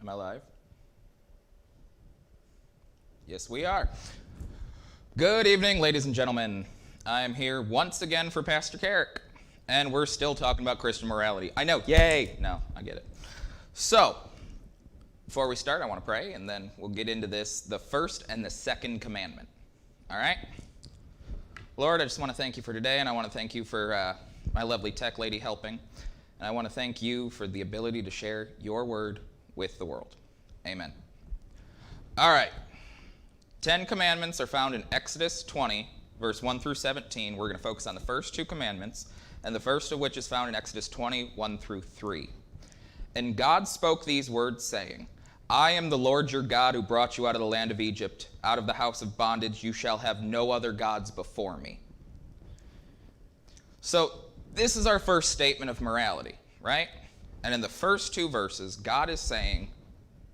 Am I live? Yes, we are. Good evening, ladies and gentlemen. I am here once again for Pastor Carrick, and we're still talking about Christian morality. I know, yay! No, I get it. So, before we start, I want to pray, and then we'll get into this, the first and the second commandment. All right? Lord, I just want to thank you for today, and I want to thank you for my lovely tech lady helping. And I want to thank you for the ability to share your word with the world. Amen. All right. 10 commandments are found in Exodus 20, verse 1 through 17. We're going to focus on the first two commandments, and the first of which is found in Exodus 20, 1 through 3. And God spoke these words, saying, I am the Lord your God who brought you out of the land of Egypt, out of the house of bondage. You shall have no other gods before me. So this is our first statement of morality, right? And in the first two verses, God is saying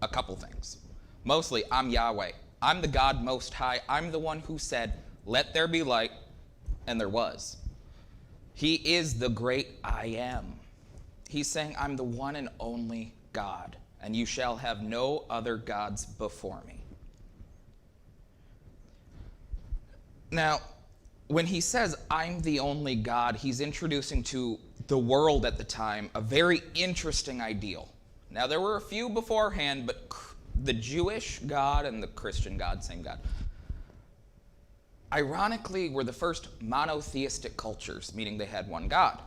a couple things. Mostly, I'm Yahweh. I'm the God Most High. I'm the one who said, let there be light, and there was. He is the great I am. He's saying, I'm the one and only God, and you shall have no other gods before me. Now, when he says, I'm the only God, he's introducing to the world at the time a very interesting ideal. Now, there were a few beforehand, but the Jewish God and the Christian God, same God, ironically were the first monotheistic cultures, meaning they had one God.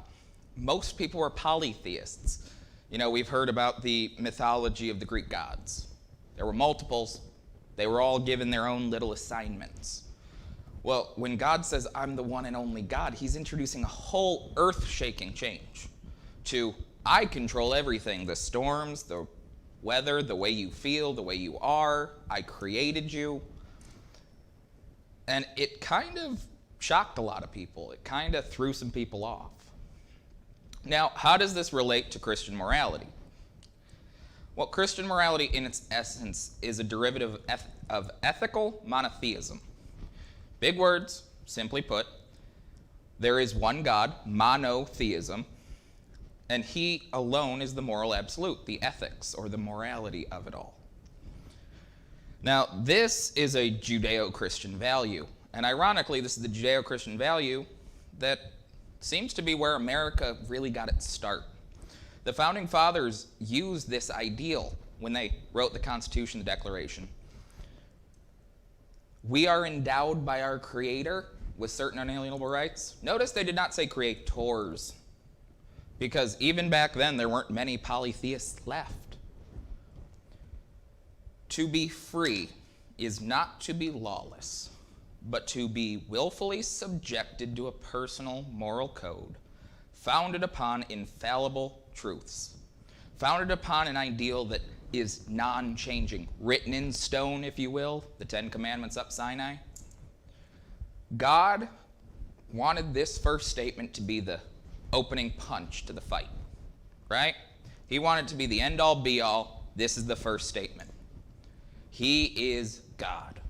Most people were polytheists. You know, we've heard about the mythology of the Greek gods. There were multiples. They were all given their own little assignments. Well, when God says, I'm the one and only God, he's introducing a whole earth-shaking change to, I control everything, the storms, the weather, the way you feel, the way you are, I created you. And it kind of shocked a lot of people. It kind of threw some people off. Now, how does this relate to Christian morality? Well, Christian morality in its essence is a derivative of ethical monotheism. Big words, simply put. There is one God, monotheism, and he alone is the moral absolute, the ethics or the morality of it all. Now, this is a Judeo-Christian value, and ironically, this is the Judeo-Christian value that seems to be where America really got its start. The Founding Fathers used this ideal when they wrote the Constitution, the Declaration. We are endowed by our Creator with certain unalienable rights. Notice they did not say creators, because even back then there weren't many polytheists left. To be free is not to be lawless, but to be willfully subjected to a personal moral code founded upon infallible truths, founded upon an ideal that is non-changing, written in stone, if you will, the 10 Commandments up Sinai. God wanted this first statement to be the opening punch to the fight, right? He wanted to be the end-all, be-all. This is the first statement. He is God.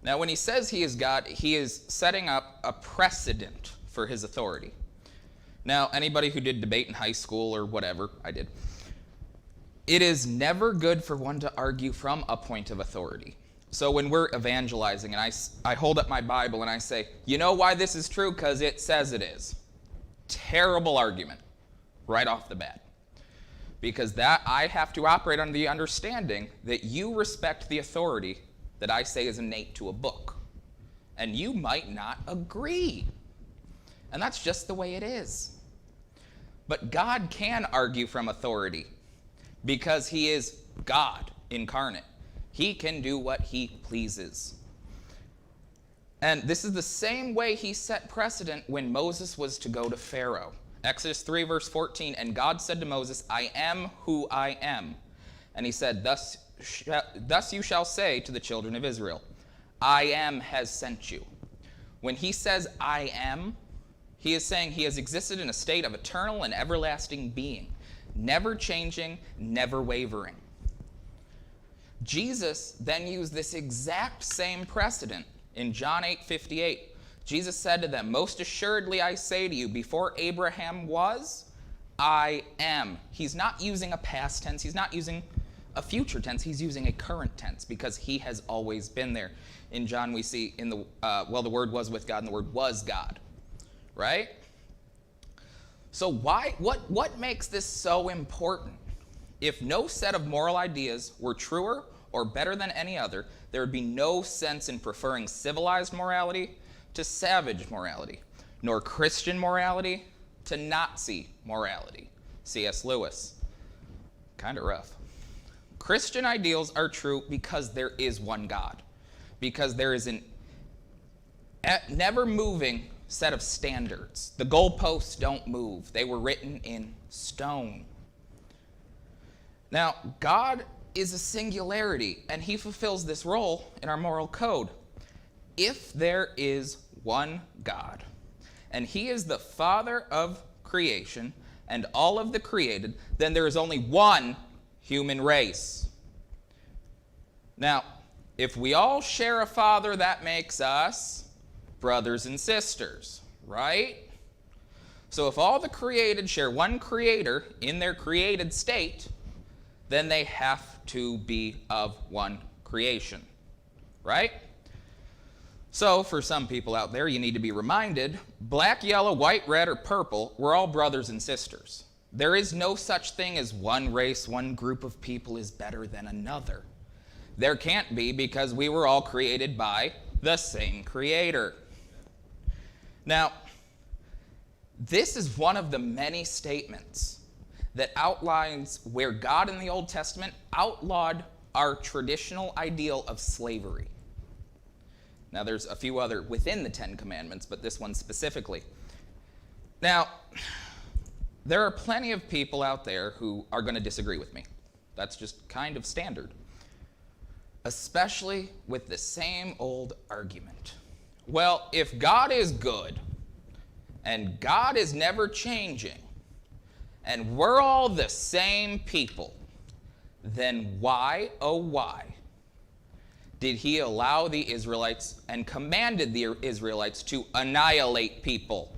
Now, when he says he is God, he is setting up a precedent for his authority. Now, anybody who did debate in high school or whatever, I did, it is never good for one to argue from a point of authority. So when we're evangelizing and I hold up my Bible and I say, you know why this is true? Because it says it is. Terrible argument right off the bat. Because that I have to operate on the understanding that you respect the authority that I say is innate to a book. And you might not agree. And that's just the way it is. But God can argue from authority because he is God incarnate. He can do what he pleases. And this is the same way he set precedent when Moses was to go to Pharaoh. Exodus 3, verse 14, and God said to Moses, I am who I am. And he said, thus you shall say to the children of Israel, I am has sent you. When he says I am, he is saying he has existed in a state of eternal and everlasting being, never changing, never wavering. Jesus then used this exact same precedent in John 8:58. Jesus said to them, most assuredly I say to you, before Abraham was, I am. He's not using a past tense. He's not using a future tense. He's using a current tense because he has always been there. In John, we see in the Word was with God, and the Word was God, right? So what makes this so important? If no set of moral ideas were truer or better than any other, there would be no sense in preferring civilized morality to savage morality, nor Christian morality to Nazi morality. C.S. Lewis. Kind of rough. Christian ideals are true because there is one God, because there is an never moving set of standards. The goalposts don't move. They were written in stone. Now, God is a singularity, and he fulfills this role in our moral code. If there is one God, and he is the Father of creation and all of the created, then there is only one human race. Now, if we all share a Father, that makes us brothers and sisters, right? So if all the created share one creator in their created state, then they have to be of one creation, right? So for some people out there, you need to be reminded, black, yellow, white, red, or purple, we're all brothers and sisters. There is no such thing as one race, one group of people is better than another. There can't be, because we were all created by the same creator. Now, this is one of the many statements that outlines where God in the Old Testament outlawed our traditional ideal of slavery. Now, there's a few other within the Ten Commandments, but this one specifically. Now, there are plenty of people out there who are going to disagree with me. That's just kind of standard. Especially with the same old argument. Well, if God is good, and God is never changing, and we're all the same people, then why, oh why, did he allow the Israelites and commanded the Israelites to annihilate people?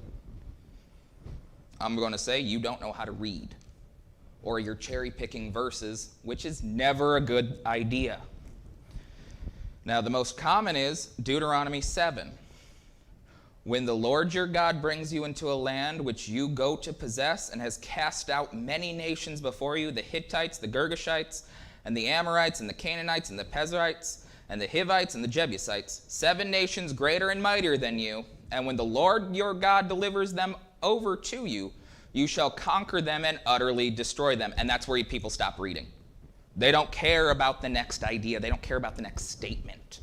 I'm going to say you don't know how to read, or you're cherry-picking verses, which is never a good idea. Now, the most common is Deuteronomy 7. When the Lord your God brings you into a land which you go to possess and has cast out many nations before you, the Hittites, the Girgashites, and the Amorites, and the Canaanites, and the Perizzites, and the Hivites, and the Jebusites, 7 nations greater and mightier than you, and when the Lord your God delivers them over to you, you shall conquer them and utterly destroy them. And that's where people stop reading. They don't care about the next idea. They don't care about the next statement,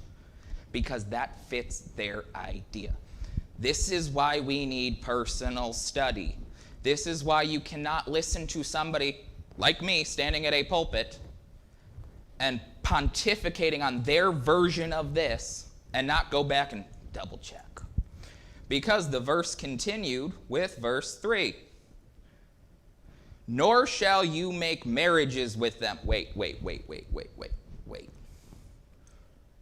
because that fits their idea. This is why we need personal study. This is why you cannot listen to somebody like me standing at a pulpit and pontificating on their version of this and not go back and double check. Because the verse continued with verse 3. Nor shall you make marriages with them. Wait.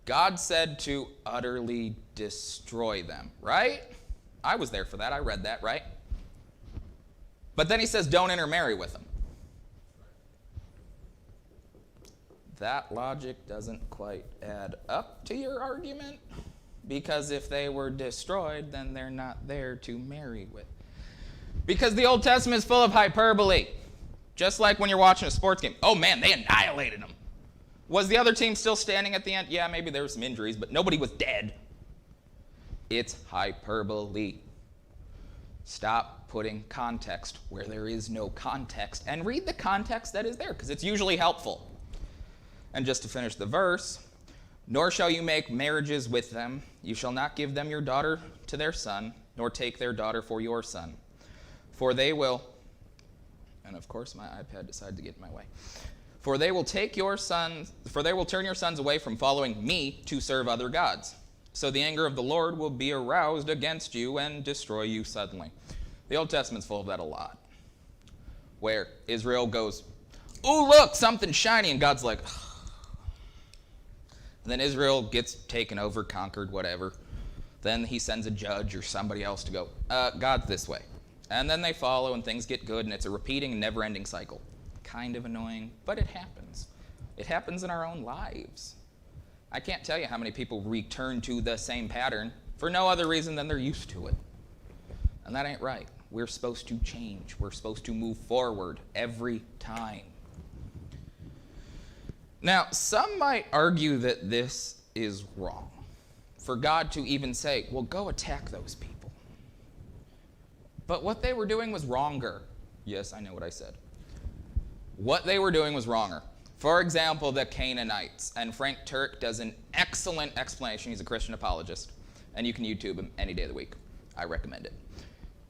God said to utterly destroy them, right? I was there for that. I read that, right? But then he says don't intermarry with them. That logic doesn't quite add up to your argument, because if they were destroyed, then they're not there to marry with. Because the Old Testament is full of hyperbole. Just like when you're watching a sports game. Oh man, they annihilated them. Was the other team still standing at the end? Yeah, maybe there were some injuries, but nobody was dead. It's hyperbole. Stop putting context where there is no context, and read the context that is there, because it's usually helpful. And just to finish the verse, nor shall you make marriages with them. You shall not give them your daughter to their son, nor take their daughter for your son. For they will, and of course my iPad decided to get in my way. For they will turn your sons away from following me to serve other gods. So the anger of the Lord will be aroused against you and destroy you suddenly. The Old Testament's full of that a lot. Where Israel goes, oh look, something shiny, and God's like, ugh. And then Israel gets taken over, conquered, whatever. Then he sends a judge or somebody else to go, God's this way. And then they follow and things get good, and it's a repeating, never-ending cycle. Kind of annoying, but it happens. It happens in our own lives. I can't tell you how many people return to the same pattern for no other reason than they're used to it. And that ain't right. We're supposed to change. We're supposed to move forward every time. Now, some might argue that this is wrong. For God to even say, well, go attack those people. But what they were doing was wronger. Yes, I know what I said. What they were doing was wronger. For example, the Canaanites. And Frank Turk does an excellent explanation. He's a Christian apologist. And you can YouTube him any day of the week. I recommend it.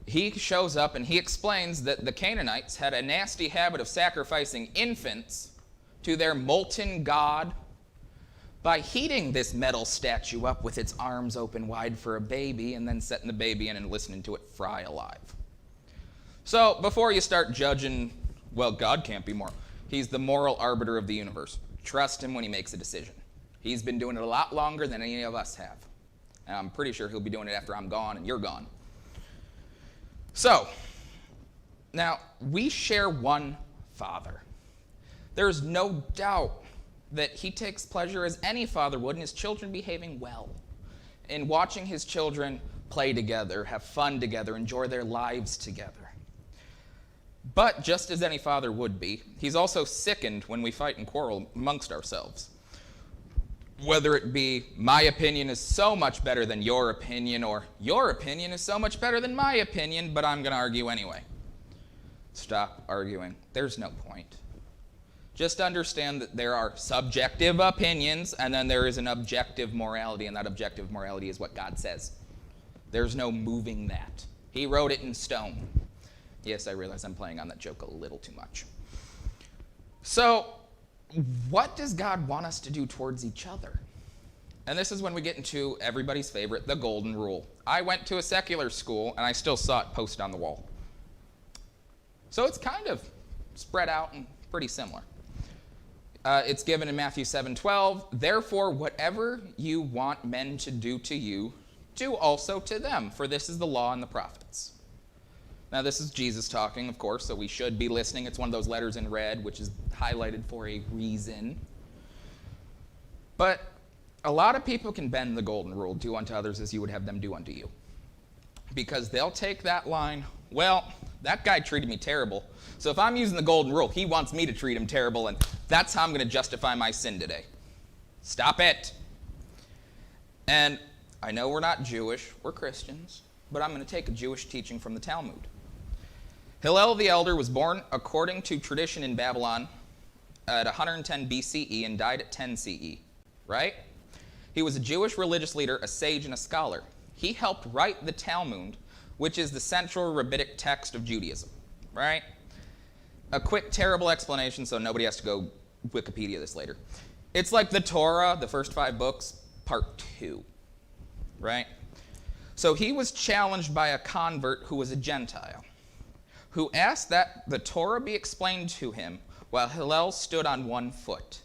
He shows up and he explains that the Canaanites had a nasty habit of sacrificing infants to their molten god by heating this metal statue up with its arms open wide for a baby and then setting the baby in and listening to it fry alive. So before you start judging, well, God can't be moral. He's the moral arbiter of the universe. Trust him when he makes a decision. He's been doing it a lot longer than any of us have. And I'm pretty sure he'll be doing it after I'm gone and you're gone. So, now, we share one Father. There's no doubt that he takes pleasure, as any father would, in his children behaving well, in watching his children play together, have fun together, enjoy their lives together. But just as any father would be, he's also sickened when we fight and quarrel amongst ourselves. Whether it be, my opinion is so much better than your opinion, or your opinion is so much better than my opinion, but I'm going to argue anyway. Stop arguing. There's no point. Just understand that there are subjective opinions, and then there is an objective morality, and that objective morality is what God says. There's no moving that. He wrote it in stone. Yes, I realize I'm playing on that joke a little too much. So, what does God want us to do towards each other? And this is when we get into everybody's favorite, the golden rule. I went to a secular school, and I still saw it posted on the wall. So it's kind of spread out and pretty similar. It's given in Matthew 7:12. Therefore, whatever you want men to do to you, do also to them, for this is the law and the prophets. Now, this is Jesus talking, of course, so we should be listening. It's one of those letters in red, which is highlighted for a reason. But a lot of people can bend the golden rule, do unto others as you would have them do unto you. Because they'll take that line, well, that guy treated me terrible, so if I'm using the golden rule, he wants me to treat him terrible, and that's how I'm going to justify my sin today. Stop it. And I know we're not Jewish, we're Christians, but I'm going to take a Jewish teaching from the Talmud. Hillel the Elder was born according to tradition in Babylon at 110 BCE and died at 10 CE, right? He was a Jewish religious leader, a sage, and a scholar. He helped write the Talmud, which is the central rabbinic text of Judaism, right? A quick, terrible explanation so nobody has to go Wikipedia this later. It's like the Torah, the first 5 books, part 2, right? So he was challenged by a convert who was a Gentile, who asked that the Torah be explained to him while Hillel stood on one foot.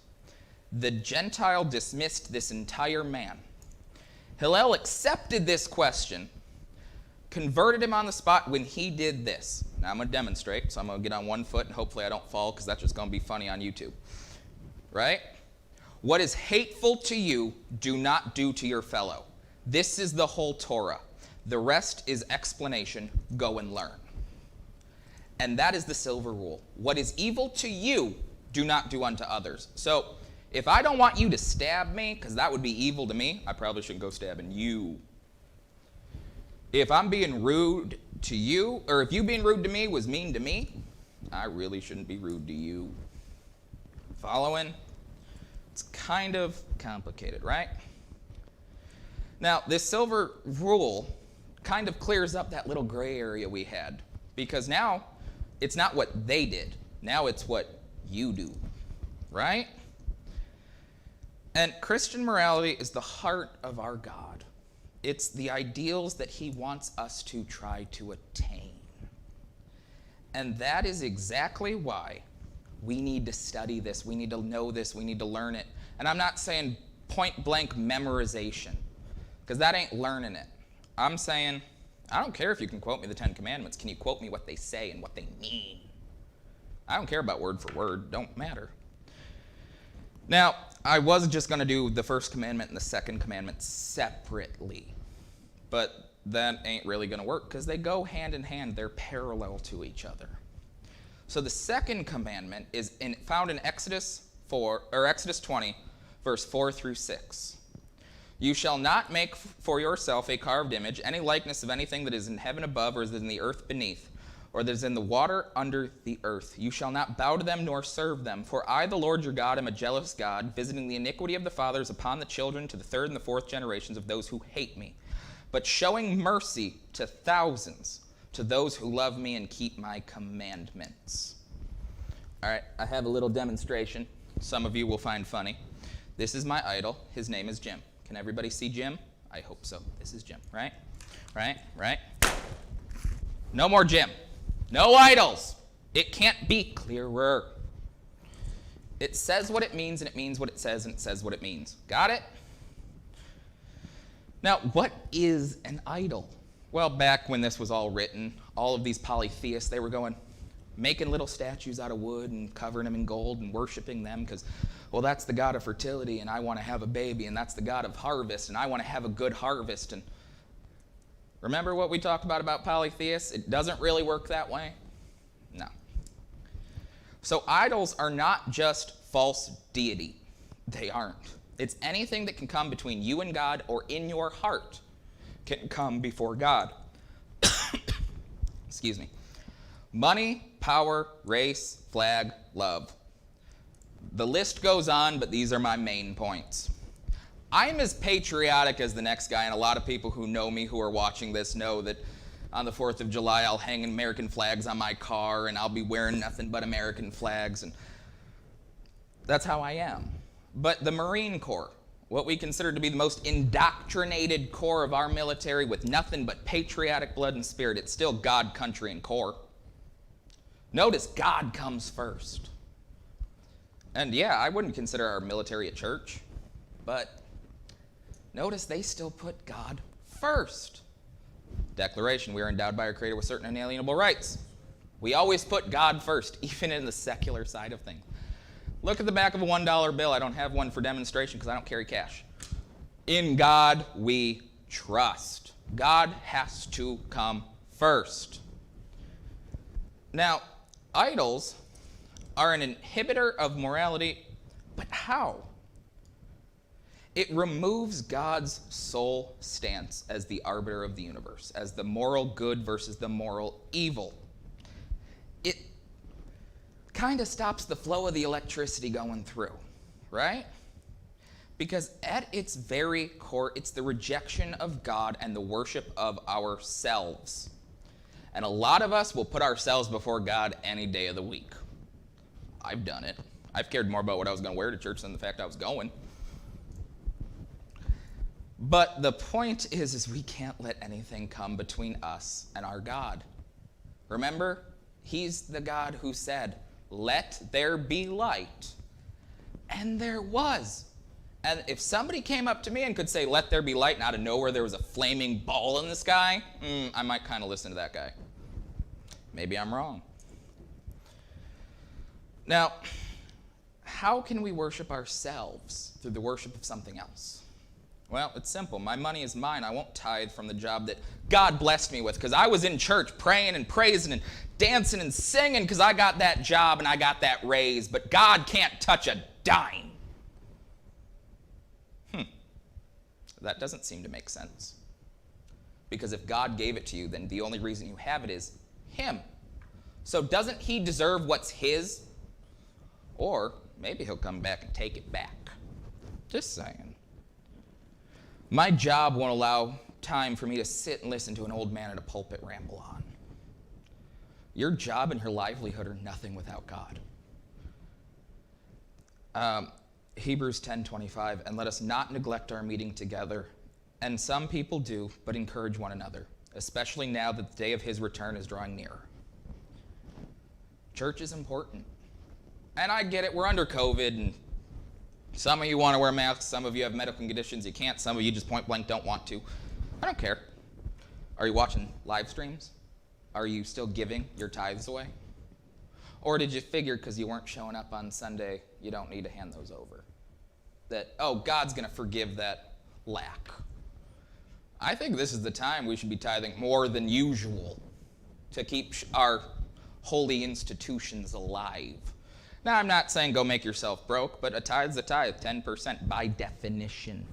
The Gentile dismissed this entire man. Hillel accepted this question, converted him on the spot when he did this. Now I'm going to demonstrate, so I'm going to get on one foot and hopefully I don't fall because that's just going to be funny on YouTube. Right? What is hateful to you, do not do to your fellow. This is the whole Torah. The rest is explanation. Go and learn. And that is the silver rule. What is evil to you, do not do unto others. So if I don't want you to stab me, because that would be evil to me, I probably shouldn't go stabbing you. If I'm being rude to you, or if you being rude to me was mean to me, I really shouldn't be rude to you. Following? It's kind of complicated, right? Now, this silver rule kind of clears up that little gray area we had, because now it's not what they did. Now it's what you do, right? And Christian morality is the heart of our God. It's the ideals that he wants us to try to attain. And that is exactly why we need to study this. We need to know this. We need to learn it. And I'm not saying point blank memorization, because that ain't learning it. I'm saying, I don't care if you can quote me the 10 Commandments. Can you quote me what they say and what they mean? I don't care about word for word. Don't matter. Now, I was just going to do the first commandment and the second commandment separately, but that ain't really going to work because they go hand in hand. They're parallel to each other. So the second commandment is found in Exodus 20, verse 4 through 6. You shall not make for yourself a carved image, any likeness of anything that is in heaven above, or is in the earth beneath, or that is in the water under the earth. You shall not bow to them nor serve them. For I, the Lord your God, am a jealous God, visiting the iniquity of the fathers upon the children to the third and the fourth generations of those who hate me, but showing mercy to thousands, to those who love me and keep my commandments. All right, I have a little demonstration. Some of you will find funny. This is my idol. His name is Jim. Can everybody see Jim? I hope so. This is Jim, right? Right? No more Jim. No idols. It can't be clearer. It says what it means, and it means what it says, and it says what it means. Got it? Now, what is an idol? Well, back when this was all written, all of these polytheists, they were making little statues out of wood and covering them in gold and worshiping them because, well, that's the god of fertility, and I want to have a baby, and that's the god of harvest, and I want to have a good harvest. And remember what we talked about polytheists? It doesn't really work that way. No. So idols are not just false deity. They aren't. It's anything that can come between you and God or in your heart can come before God. Excuse me. Money, power, race, flag, love. The list goes on, but these are my main points. I'm as patriotic as the next guy, and a lot of people who know me who are watching this know that on the 4th of July I'll hang American flags on my car and I'll be wearing nothing but American flags, and that's how I am. But the Marine Corps, what we consider to be the most indoctrinated corps of our military with nothing but patriotic blood and spirit, it's still God, country, and corps. Notice God comes first. And yeah, I wouldn't consider our military a church, but notice they still put God first. Declaration, we are endowed by our Creator with certain inalienable rights. We always put God first, even in the secular side of things. Look at the back of a $1 bill. I don't have one for demonstration because I don't carry cash. In God we trust. God has to come first. Now, idols are an inhibitor of morality, but how? It removes God's sole stance as the arbiter of the universe, as the moral good versus the moral evil. It kind of stops the flow of the electricity going through, right? Because at its very core, it's the rejection of God and the worship of ourselves. And a lot of us will put ourselves before God any day of the week. I've done it. I've cared more about what I was going to wear to church than the fact I was going. But the point is we can't let anything come between us and our God. Remember, He's the God who said, "Let there be light," and there was. And if somebody came up to me and could say, "Let there be light," and out of nowhere there was a flaming ball in the sky, I might kind of listen to that guy. Maybe I'm wrong. Now, how can we worship ourselves through the worship of something else? Well, it's simple. My money is mine. I won't tithe from the job that God blessed me with because I was in church praying and praising and dancing and singing because I got that job and I got that raise, but God can't touch a dime. That doesn't seem to make sense. Because if God gave it to you, then the only reason you have it is Him. So doesn't He deserve what's His? Or maybe He'll come back and take it back. Just saying. My job won't allow time for me to sit and listen to an old man at a pulpit ramble on. Your job and your livelihood are nothing without God. Hebrews 10:25, and let us not neglect our meeting together. And some people do, but encourage one another, especially now that the day of His return is drawing nearer. Church is important. And I get it, we're under COVID, and some of you want to wear masks, some of you have medical conditions, you can't, some of you just point blank don't want to. I don't care. Are you watching live streams? Are you still giving your tithes away? Or did you figure because you weren't showing up on Sunday, you don't need to hand those over? that, oh, God's going to forgive that lack. I think this is the time we should be tithing more than usual to keep our holy institutions alive. Now, I'm not saying go make yourself broke, but a tithe's a tithe, 10% by definition.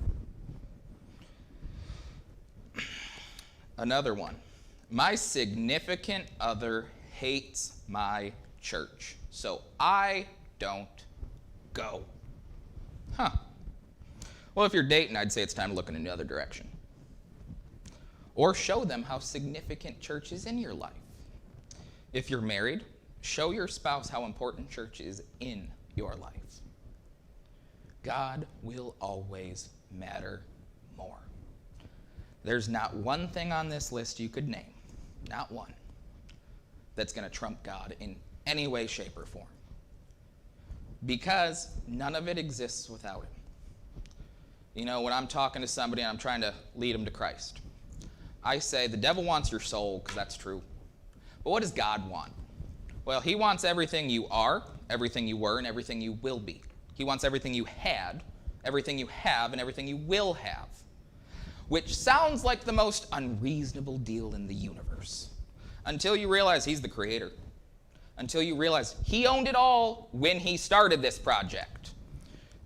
Another one. My significant other hates my church, so I don't go. Huh. Well, if you're dating, I'd say it's time to look in the other direction. Or show them how significant church is in your life. If you're married, show your spouse how important church is in your life. God will always matter more. There's not one thing on this list you could name, not one, that's going to trump God in any way, shape, or form. Because none of it exists without him. You know, when I'm talking to somebody and I'm trying to lead them to Christ, I say the devil wants your soul, because that's true. But what does God want? Well, he wants everything you are, everything you were, and everything you will be. He wants everything you had, everything you have, and everything you will have. Which sounds like the most unreasonable deal in the universe. Until you realize he's the creator. Until you realize he owned it all when he started this project.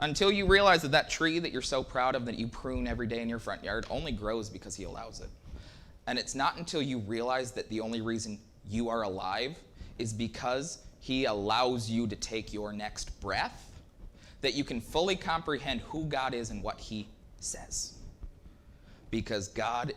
Until you realize that that tree that you're so proud of that you prune every day in your front yard only grows because he allows it. And it's not until you realize that the only reason you are alive is because he allows you to take your next breath that you can fully comprehend who God is and what he says. Because God